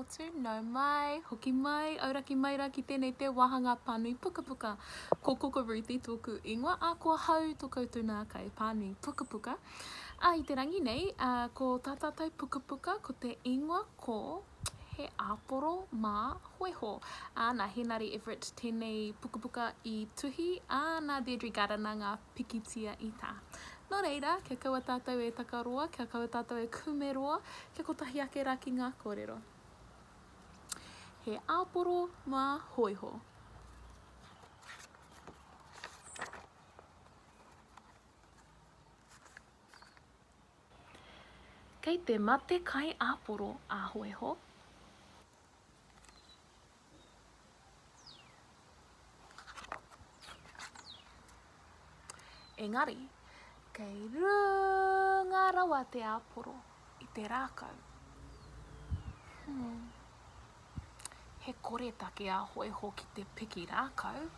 motu, nau mai, hoki mai, auraki mai rā ki tēnei te wahanga pānui puka puka. Ko Kokoruti tōku ingoa, a kua hau tō koutou nā kai pānui puka puka. I te rangi nei, ko tā tātou puka puka, ko te ingoa ko he āporo mā hoiho. Nā Henari Everett tēnei puka puka I tuhi, nā Deirdre Gardiner ngā pikitia I tā. Nō reira, kia kaua tātou e takaroa, kia kaua tātou e kumeroa, kia kotahi ake rā ki ngā kōrero. He āporo mā hoiho. Kei te mate kai āporo a hoiho. Engari, kei runga rawa te āporo I te rākau. He koretake a hoiho ki te piki rākau.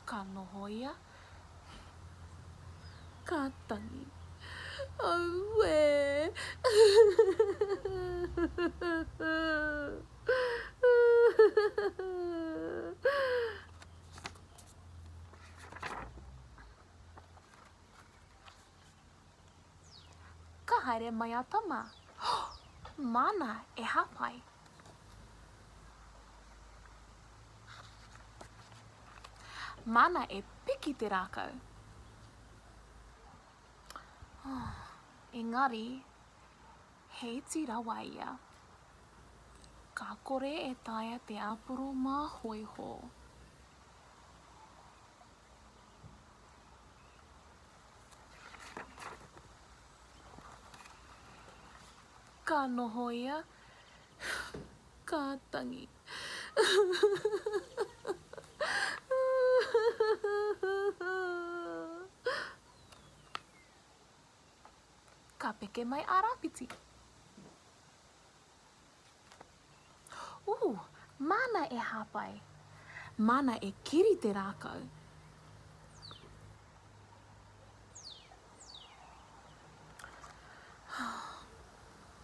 Ka noho ia. Ka tangi. Aue! Ka haere mai a tama. Mana e hapai. Mana e piki te rākau. Engari, he iti rawa ia. Ka kore e taia te āporo mā hoiho. Ka noho ia. Ka tangi. Ka peke mai a rāpiti. Mana e hapai. Mana e kiri te rākau.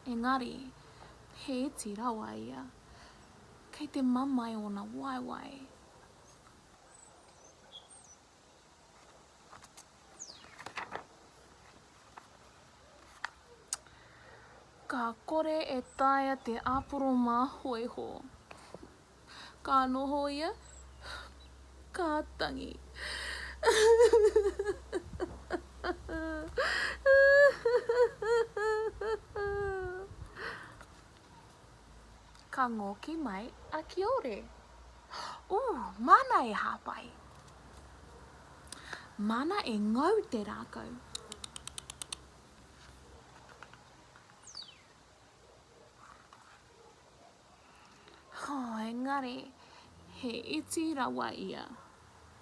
Engari, he iti rawa ia. Kei te mamai o na waiwai. Ka kore e taia te āporo mā hoiho. Ka noho ia. Ka tangi. Ka ngoki mai a kiore. Mana e hapai. Mana e ngau te rākau. Engari, he iti rawa ia.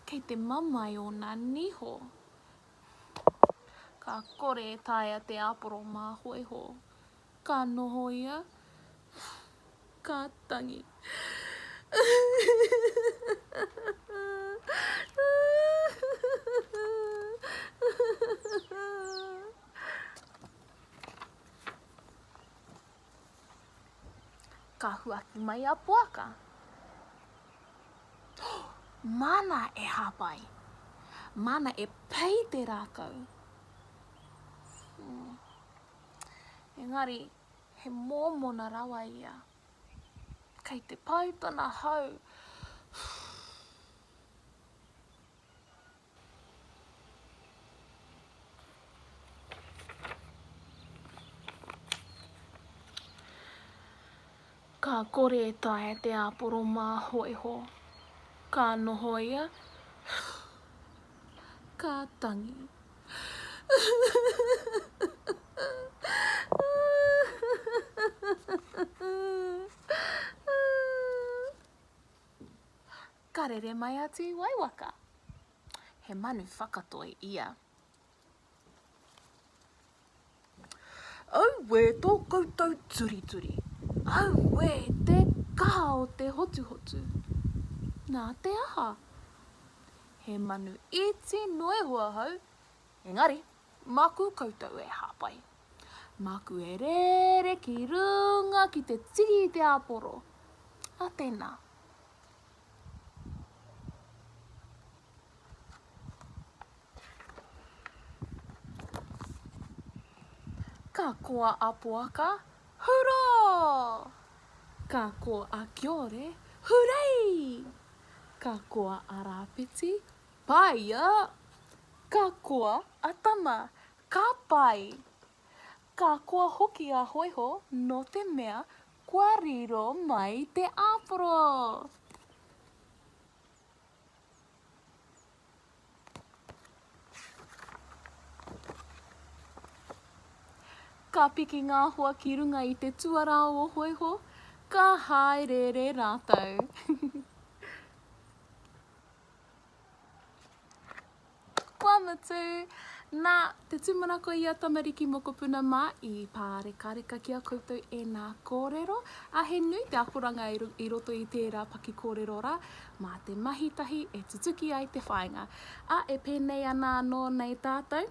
Kei te mamai o nā niho. Ka kore e taia te āporo mā hoiho. Ka noho ia. Ka tangi. Ka huaki mai a puaka. Mana e hapai. Mana e pei te rākau. Engari, he mōmona rawa ia. Kei te pautana hau. Ka kore e taia te āporo mā hoiho. Ka noho ia. Ka tangi. Ka rere mai atu I waiwaka. He manu whakatoi ia. Aue tō koutou turituri. Aue te kaha o te hotu hotu. Nā te aha. He manu iti noe hua hau. Engari, maku koutou e hapai. Maku e rere ki runga ki te tigi i te aporo. A tēnā. Ka koa apuaka, hurrā! Ka koa a kiore, hurray! Ka koa a rāpiti, paia! Ka koa a tama, ka pai! Ka koa hoki a hoiho no te mea kua riro mai te aporo. Ka piki ngā hoa ki runga i te tuara o hoiho, ka haerere rātou. Kua mutu! Nā, te tūmanako i a tamariki mokopuna mā i pāreka ki a koutou e nā kōrero. A he nui te akoranga i roto i tērā paki kōrero rā, mā te mahitahi e tutuki ai te whāinga. A e pēnei ana anō nei tātou.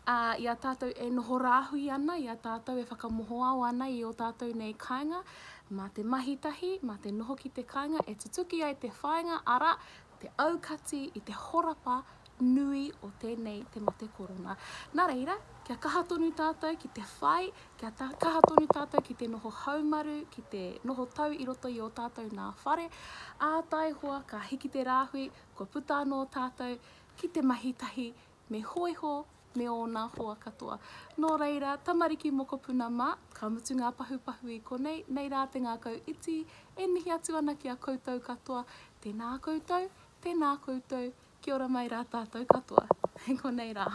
I a tātou e noho rāhui ana, i a tātou e whakamoho au ana i o tātou nei kāinga. Mā te mahitahi, mā te noho ki te kāinga, e tutuki ai te whāinga, ara te aukati i te horapa nui o tēnei te mate korona. Nā reira, kia kaha tonu tātou ki te whai, kia kaha tonu tātou ki te noho haumaru, ki te noho tau i roto i o tātou nā whare. Ātai hoa, ka hiki te rāhui, ko puta anō tātou ki te mahitahi, me hoiho, me ōna hoa katoa. Nō reira, tamariki mokopuna mā, ka mutu ngā pahupahu i konei, nei rā te ngā kau iti, e mihi atu ana ki a koutou katoa. Tēnā koutou, kia ora mai rā tātou katoa. He konei rā.